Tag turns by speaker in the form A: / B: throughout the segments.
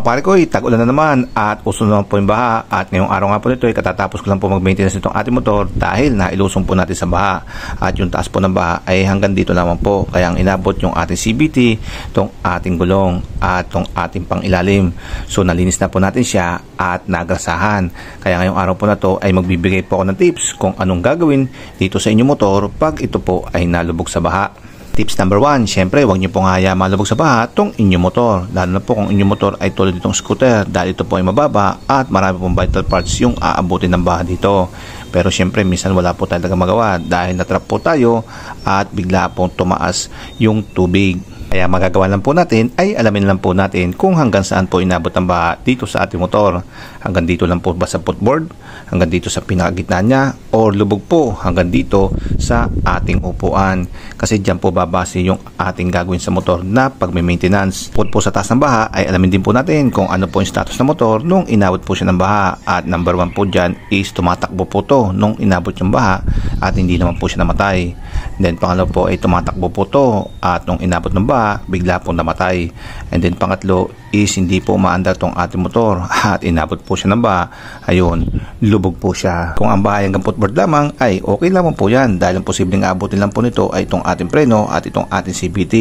A: mga pare ko, tag-ulan na naman at uso naman po yung baha at ngayong araw nga po nito ay katatapos ko lang po mag-maintenance nitong ating motor dahil nailusong po natin sa baha at yung taas po ng baha ay hanggang dito naman po, kaya ang inabot yung ating CVT, tong ating gulong at tong ating pangilalim. So nalinis na po natin siya at nagrasahan, kaya ngayong araw po na to ay magbibigay po ako ng tips kung anong gagawin dito sa inyong motor pag ito po ay nalubog sa baha. Tips number 1, syempre huwag niyo pong hayaan malubog sa baha itong inyong motor, lalo na po kung inyong motor ay tulad itong scooter dahil ito po ay mababa at marami pong vital parts yung aabutin ng baha dito. Pero syempre minsan wala po talaga magawa dahil natrap po tayo at bigla pong tumaas yung tubig. Kaya magagawa lang po natin ay alamin lang po natin kung hanggang saan po inabot ang baha dito sa ating motor. Hanggang dito lang po ba sa footboard? Hanggang dito sa pinakagitna niya? O lubog po hanggang dito sa ating upuan? Kasi dyan po babase yung ating gagawin sa motor na pag-maintenance. Po sa taas ng baha ay alamin din po natin kung ano po yung status ng motor nung inabot po siya ng baha. At number 1 po dyan is tumatakbo po to nung inabot yung baha at hindi naman po siya namatay. Then pangalawa po ay tumatakbo po to at nung inabot ng baha bigla pong namatay. And then pangatlo is hindi po umaandar tong ating motor at inabot po siya ng baha, ayun, lubog po siya. Kung ang baha hanggang footboard lamang ay okay lamang po yan dahil ang posibleng aabutin lang po nito ay itong ating preno at itong ating CVT.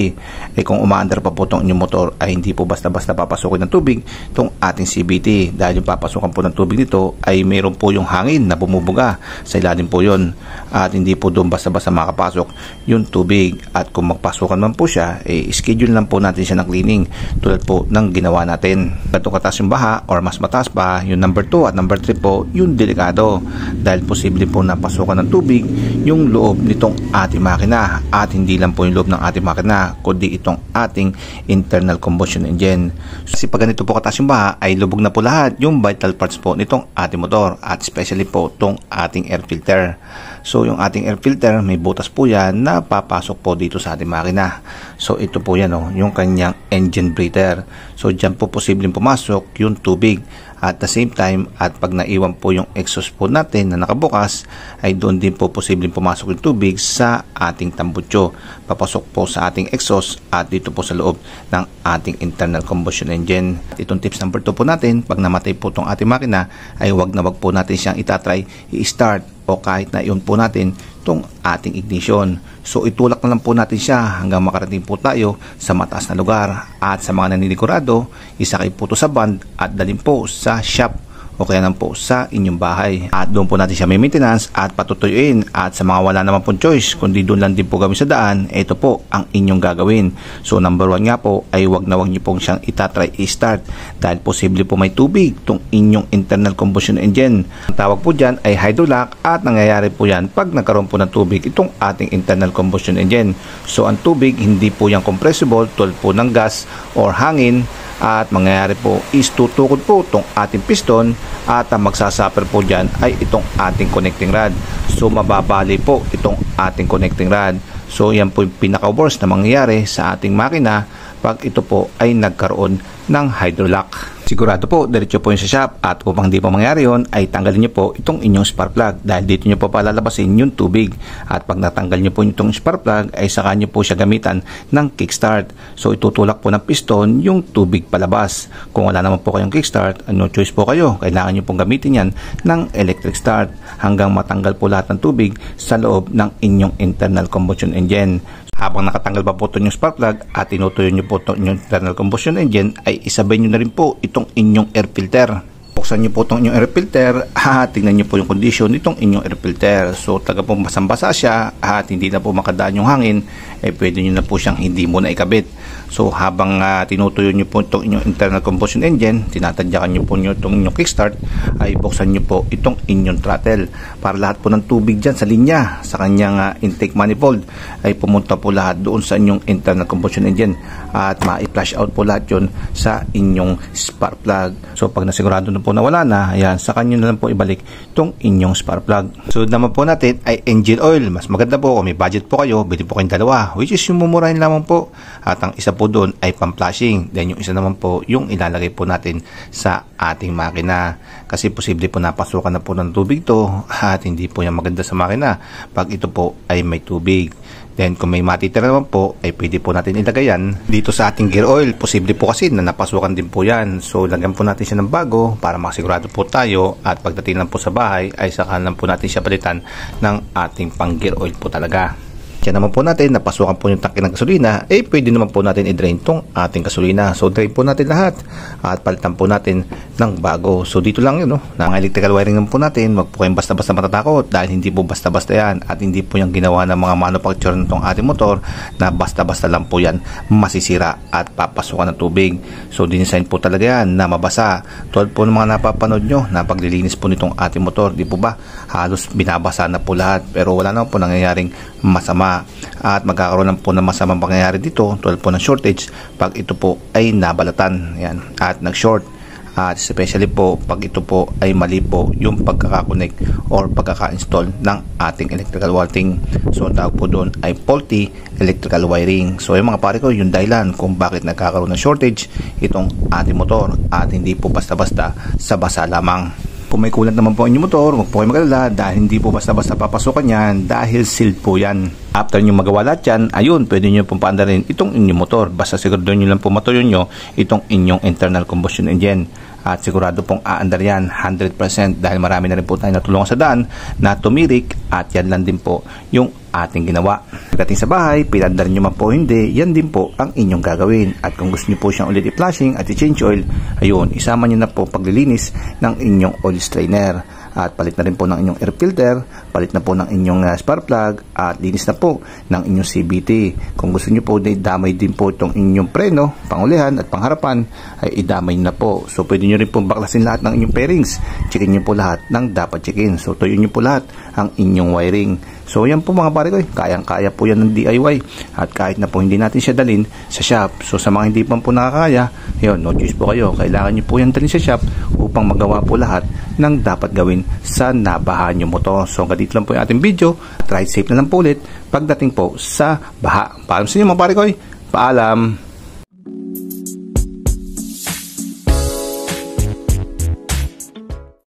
A: Kung umaandar pa po itong inyong motor ay hindi po basta-basta papasukin ng tubig itong ating CVT dahil yung papasukan po ng tubig nito ay mayroon po yung hangin na bumubuga sa ilalim po yun at hindi po doon basta-basta makapasok yung tubig. At kung magpasukan man po siya, schedule lang po natin siya ng cleaning tulad po ng ginawa natin. Ganito kataas yung baha or mas mataas pa, yung number 2 at number 3 po yung delikado dahil posible po napasukan ng tubig yung loob nitong ating makina at hindi lang po yung loob ng ating makina kundi itong ating internal combustion engine. Kasi pag ganito po kataas yung baha ay lubog na po lahat yung vital parts po nitong ating motor at especially po itong ating air filter. So yung ating air filter may butas po yan na papasok po dito sa ating makina. So ito po yan yung kanyang engine breather. So dyan po posibleng pumasok yung tubig. At the same time, at pag naiwan po yung exhaust po natin na nakabukas, ay doon din po posibleng pumasok yung tubig sa ating tambutso. Papasok po sa ating exhaust at dito po sa loob ng ating internal combustion engine. At itong tips number 2 po natin, pag namatay po itong ating makina, ay wag na wag po natin siyang itatry i-start o kahit na iyon po natin itong ating ignition. So itulak na lang po natin siya hanggang makarating po tayo sa mataas na lugar. At sa mga naninigurado, isakay po ito sa van at dalhin po sa shop o kaya naman po sa inyong bahay. At doon po natin siya may maintenance at patutuyuin. At sa mga wala naman pong choice, kundi doon lang din po gawin sa daan, ito po ang inyong gagawin. So number 1 nga po ay wag na wag niyo pong siyang itatry i-start dahil posible po may tubig itong inyong internal combustion engine. Ang tawag po dyan ay hydrolock at nangyayari po yan pag nagkaroon po ng tubig itong ating internal combustion engine. So ang tubig hindi po yan compressible tulad po ng gas or hangin. At mangyayari po is tutukod po itong ating piston at ang magsasuffer po dyan ay itong ating connecting rod. So mababali po itong ating connecting rod. So yan po yung pinaka-worst na mangyayari sa ating makina pag ito po ay nagkaroon ng hydrolock. Sigurado po, diretso po yung sa shop at upang di pa mangyari yun, ay tanggalin nyo po itong inyong spark plug dahil dito nyo po palalabasin yung tubig. At pag natanggal nyo po itong spark plug, ay saka nyo po siya gamitan ng kickstart. So itutulak po ng piston yung tubig palabas. Kung wala naman po kayong kickstart, no choice po kayo. Kailangan nyo pong gamitin yan ng electric start hanggang matanggal po lahat ng tubig sa loob ng inyong internal combustion engine. Habang nakatanggal pa po ito yung spark plug at tinutuyo nyo po ito yung internal combustion engine, ay isabay nyo na rin po itong inyong air filter. Buksan nyo po itong inyong air filter at tingnan nyo po yung condition nitong inyong air filter. So taga po basang-basa siya at hindi na po makadaan yung hangin, pwede nyo na po siyang hindi muna ikabit. So habang tinutuyo nyo po itong inyong internal combustion engine, tinatadyakan nyo po itong inyong kickstart, ay buksan nyo po itong inyong throttle para lahat po ng tubig dyan sa linya, sa kanyang intake manifold, ay pumunta po lahat doon sa inyong internal combustion engine at ma-flash out po lahat yun sa inyong spark plug. So pag nasigurado na po na wala na, ayan, sa kanyo na lang po ibalik itong inyong spark plug. So naman po natin ay engine oil. Mas maganda po kung may budget po kayo, bili po kayong dalawa, which is yung mumurahin lamang po. At ang isa po doon ay pang-flashing. Then yung isa naman po yung ilalagay po natin sa ating makina. Kasi posible po napasukan na po ng tubig to at hindi po yan maganda sa makina pag ito po ay may tubig. Then kung may matitira naman po ay pwede po natin ilagay yan dito sa ating gear oil. Posible po kasi na napasukan din po yan. So lagyan po natin siya ng bago para makasigurado po tayo, at pagdating lang po sa bahay ay saka lang po natin siya palitan ng ating pang gear oil po talaga. Kaya naman po natin napasukan po yung tangke ng gasolina, pwede naman po natin i-drain tong ating gasolina. So drain po natin lahat at palitan po natin ng bago. So dito lang yun, na ang electrical wiring naman po natin, wag po kayong basta-basta matatakot dahil hindi po basta-basta yan, at hindi po yung ginawa ng mga manufacturer ng tong ating motor na basta-basta lang po yan masisira at papasukan ng tubig. So dinisign po talaga yan na mabasa. Tulad po ng mga napapanood nyo na paglilinis po nitong ating motor, di po ba halos binabasa na po lahat, pero wala naman po nangyayaring masama. At magkakaroon lang po ng masamang pangyayari dito tulad po ng shortage pag ito po ay nabalatan yan at nag-short, at especially po pag ito po ay mali po yung pagkakakonect or pagkaka-install ng ating electrical wiring. So ang tawag po doon ay faulty electrical wiring. So yung mga pare ko, yung dahilan kung bakit nagkakaroon ng shortage itong ating motor, at hindi po basta-basta sa basa lamang. Kung may kulat naman po ang inyong motor, huwag po kayo mag-alala dahil hindi po basta-basta papasukan yan dahil sealed po yan. After nyo magawa lahat yan, ayun, pwede nyo pong paandarin itong inyong motor. Basta sigurado nyo lang po matuyo nyo itong inyong internal combustion engine. At sigurado pong aandar yan 100% dahil marami na rin po tayo natulungan sa daan na tumirik, at yan lang din po yung ating ginawa. Pagdating sa bahay, pinandar nyo man po hindi, yan din po ang inyong gagawin. At kung gusto nyo po siyang ulit i-flashing at i-change oil, ayun, isama nyo na po paglilinis ng inyong oil strainer. At palit na rin po ng inyong air filter, palit na po ng inyong spark plug, at linis na po ng inyong CVT. Kung gusto nyo po na idamay din po itong inyong preno, pangulihan at pangharapan, ay idamay na po. So pwede nyo rin po baklasin lahat ng inyong pairings, checkin nyo po lahat ng dapat checkin. So tuyo nyo po lahat ang inyong wiring. So yan po mga pare ko, kayang-kaya po yan ng DIY, at kahit na po hindi natin siya dalhin sa shop. So sa mga hindi pa po nakakaya, yun, no choice po kayo, kailangan nyo po yan dalhin sa shop upang magawa po lahat ng dapat gawin sa nabahan nyo motor. So hanggang dito lang po yung ating video, at ride safe na lang po ulit pagdating po sa baha. Paalam sa inyo mga pare ko, paalam.